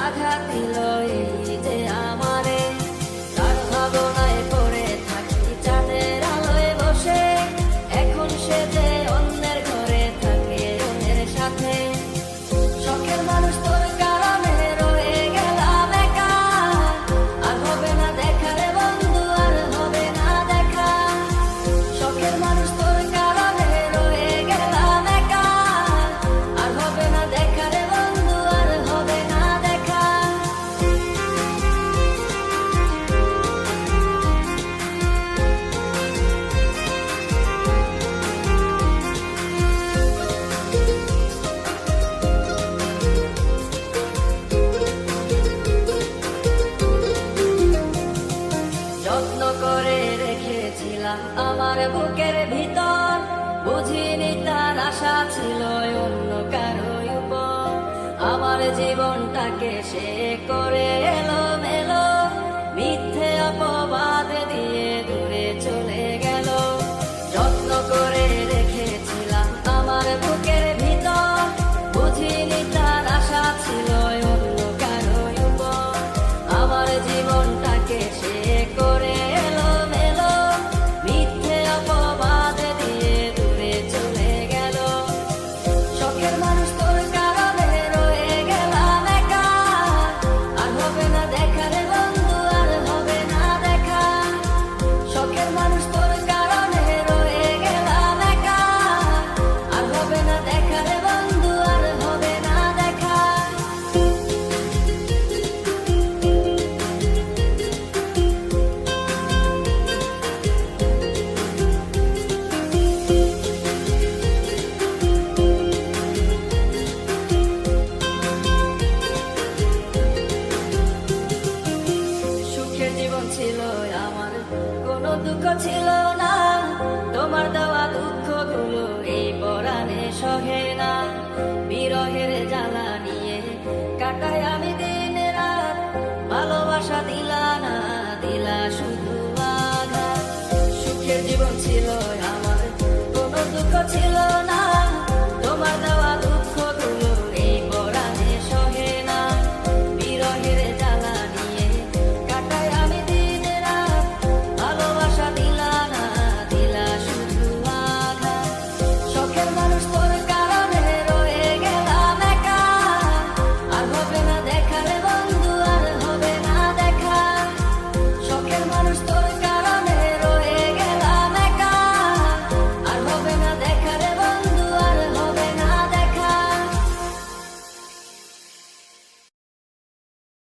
আঘাত দিল এই যে আমারে। তার ভাবনায় পড়ে থাকি চাঁদের আলোয় বসে, এখন সে যে অন্যের ঘরে থাকে অন্যের সাথে। শখের মানুষ তোর কারণে রয়ে গেলাম একা, আর হবে না দেখা রে বন্ধু, আর হবে না দেখা। শখের মানুষ তোর কারণে রয়ে গেলাম একা, আর হবে না দেখা রে বন্ধু, আর হবে না দেখা। যত্ন করে রেখেছিলাম আমার বুকের ভিতর, বুঝিনি তার আশা ছিল অন্য কারো উপর। আমার জীবনটাকে সে করে এলো মেলো, মিথ্যে অপবাদ দিয়ে দূরে চলে গেল। যত্ন করে রেখেছিলাম আমার বুকের ভিতর, বুঝিনি তার আশা ছিল অন্য কারো উপর। আমার জীবনটাকে সে করে এলো মেলো, মিথ্যে অপবাদ দিয়ে দূরে চলে গেল। শখের মানুষ তোর কারণে রয়ে গেলাম একা, আর হবে না দেখা রে বন্ধু, আর হবে না দেখা। শখের মানুষ তোর কারণে রয়ে গেলাম একা, আর হবে না দেখা রে বন্ধু, আর হবে না দেখা। সুখের জীবন ছিল আমার, কোনো দুঃখ ছিল না। তোমার দেওয়া দুঃখগুলো এই পরাণে সহে না। বিরহের জ্বালা নিয়ে কাটাই আমি দিন রাত, ভালোবাসা দিলাম